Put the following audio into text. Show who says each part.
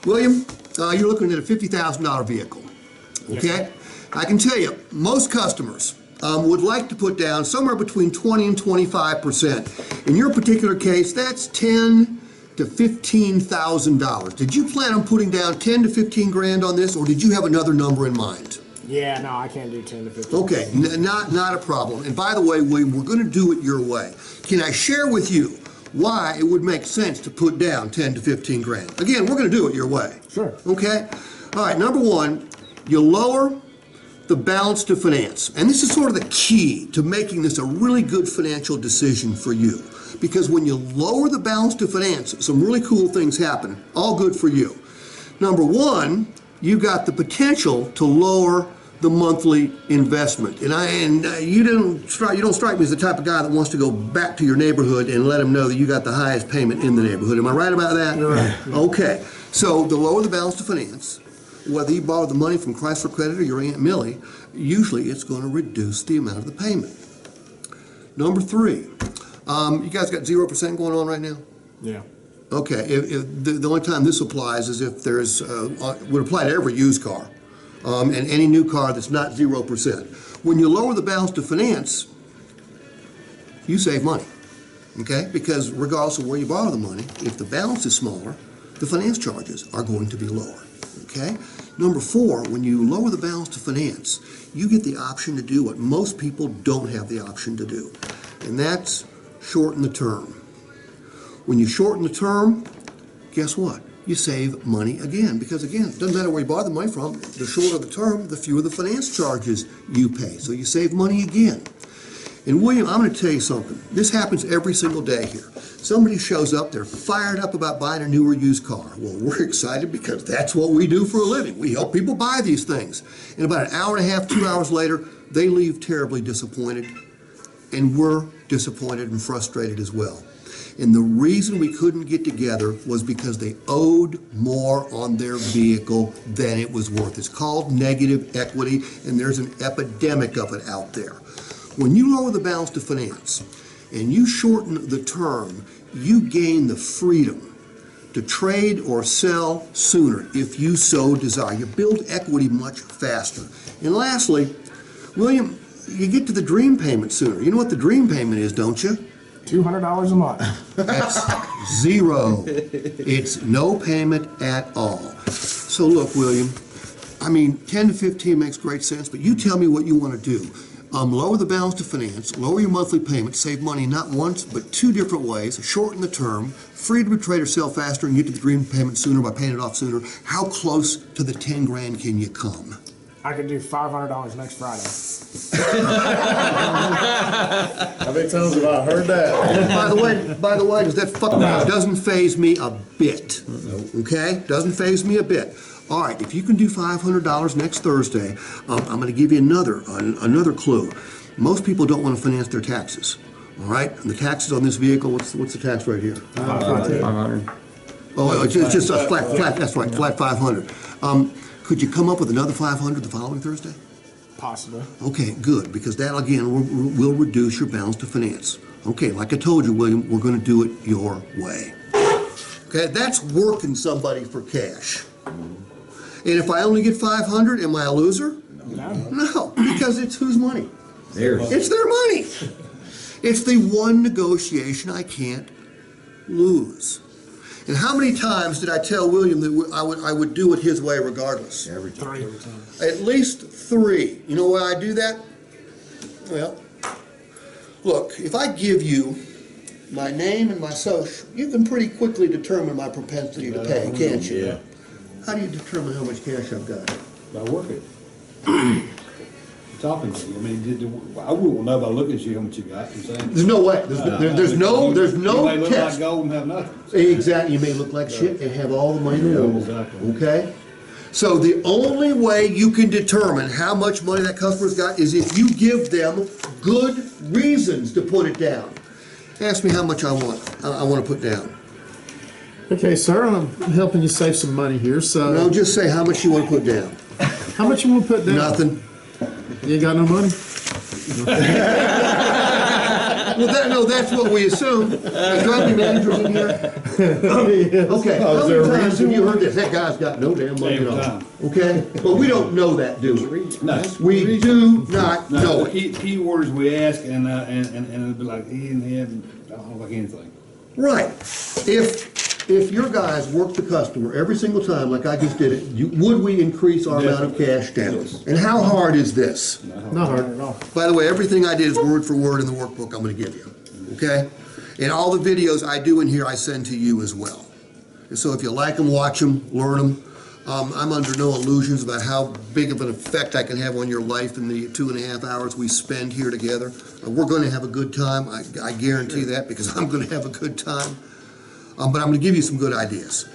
Speaker 1: William, you're looking at a $50,000 vehicle, okay? I can tell you, most customers would like to put down somewhere between 20 and 25%. In your particular case, that's $10,000 to $15,000. Did you plan on putting down 10 to 15 grand on this, or did you have another number in mind?
Speaker 2: Yeah, no, I can't do 10 to 15.
Speaker 1: Okay, not a problem. And by the way, William, we're going to do it your way. Can I share with you why it would make sense to put down 10 to 15 grand? Again, we're going to do it your way.
Speaker 2: Sure.
Speaker 1: Okay? All right, number one, you lower the balance to finance. And this is sort of the key to making this a really good financial decision for you. Because when you lower the balance to finance, some really cool things happen. All good for you. Number one, you got the potential to lower the monthly investment. And you don't strike me as the type of guy that wants to go back to your neighborhood and let them know that you got the highest payment in the neighborhood. Am I right about that?
Speaker 2: You're right.
Speaker 1: Okay. So the lower the balance to finance, whether you borrow the money from Chrysler Credit or your Aunt Millie, usually it's going to reduce the amount of the payment. Number three, you guys got 0% going on right now?
Speaker 2: Yeah.
Speaker 1: Okay, if the only time this applies is if there's, would apply to every used car, and any new car that's not 0%. When you lower the balance to finance, you save money, okay? Because regardless of where you borrow the money, if the balance is smaller, the finance charges are going to be lower, okay? Number four, when you lower the balance to finance, you get the option to do what most people don't have the option to do, and that's shorten the term. When you shorten the term, guess what? You save money again, because again, it doesn't matter where you borrow the money from, the shorter the term, the fewer the finance charges you pay. So you save money again. And William, I'm going to tell you something. This happens every single day here. Somebody shows up, they're fired up about buying a new or used car. Well, we're excited because that's what we do for a living. We help people buy these things. And about an hour and a half, 2 hours later, they leave terribly disappointed. And we're disappointed and frustrated as well. And the reason we couldn't get together was because they owed more on their vehicle than it was worth. It's called negative equity, and there's an epidemic of it out there. When you lower the balance to finance and you shorten the term, you gain the freedom to trade or sell sooner if you so desire. You build equity much faster. And lastly, William, you get to the dream payment sooner. You know what the dream payment is, don't you?
Speaker 2: $200 a month.
Speaker 1: That's zero. It's no payment at all. So look, William, I mean, 10 to 15 makes great sense, but you tell me what you want to do. Lower the balance to finance, lower your monthly payment, save money not once, but two different ways, shorten the term, freedom to trade or sell faster and get to the dream payment sooner by paying it off sooner. How close to the 10 grand can you come?
Speaker 2: I could do $500 next Friday.
Speaker 3: How many times have I heard that?
Speaker 1: By the way, doesn't faze me a bit. Okay? Doesn't faze me a bit. All right, if you can do $500 next Thursday, I'm going to give you another clue. Most people don't want to finance their taxes. All right? And the taxes on this vehicle, what's the tax rate here?
Speaker 4: 500.
Speaker 1: Oh, it's just a flat, that's right, flat 500. Could you come up with another 500 the following Thursday?
Speaker 2: Possibly.
Speaker 1: Okay, good, because that, again, will reduce your balance to finance. Okay, like I told you, William, we're going to do it your way. Okay, that's working somebody for cash. And if I only get 500, am I a loser? No, because it's whose money?
Speaker 4: Theirs.
Speaker 1: It's their money. It's the one negotiation I can't lose. And how many times did I tell William that I would do it his way regardless?
Speaker 4: Every time.
Speaker 1: At least 3. You know why I do that? Well, look, if I give you my name and my social, you can pretty quickly determine my propensity to pay, can't you?
Speaker 3: Yeah.
Speaker 1: How do you determine how much cash I've got?
Speaker 5: By working. Talking to you. I mean, I wouldn't know by looking at you how much you got. I'm saying.
Speaker 1: There's no way. There's no
Speaker 5: You may look
Speaker 1: test.
Speaker 5: like gold and have nothing.
Speaker 1: Exactly. You may look like shit and have all the money in the world.
Speaker 5: Exactly.
Speaker 1: Okay? So the only way you can determine how much money that customer's got is if you give them good reasons to put it down. Ask me how much I want to put down.
Speaker 3: Okay, sir, I'm helping you save some money here, so.
Speaker 1: No, just say how much you want to put down.
Speaker 3: How much you want to put down?
Speaker 1: Nothing.
Speaker 3: You ain't got no money?
Speaker 1: No, that's what we assume. Do I have any managers in here? Okay, how
Speaker 3: is there
Speaker 1: many
Speaker 3: a
Speaker 1: times have you heard this? That guy's got no damn money at
Speaker 5: Every
Speaker 1: all.
Speaker 5: time.
Speaker 1: Okay, but we don't know that, do we?
Speaker 5: No.
Speaker 1: We do not know
Speaker 5: No,
Speaker 1: it.
Speaker 5: key words we ask and it'll be like, he and him, I don't like anything.
Speaker 1: Right. If your guys work the customer every single time, like I just did it, would we increase our amount of cash down?
Speaker 5: Yes.
Speaker 1: And how hard is this?
Speaker 3: Not hard.
Speaker 1: By the way, everything I did is word for word in the workbook I'm gonna give you, okay? And all the videos I do in here, I send to you as well. And so if you like them, watch them, learn them. I'm under no illusions about how big of an effect I can have on your life in the 2.5 hours we spend here together. We're gonna have a good time, I guarantee that, because I'm gonna have a good time. But I'm gonna give you some good ideas.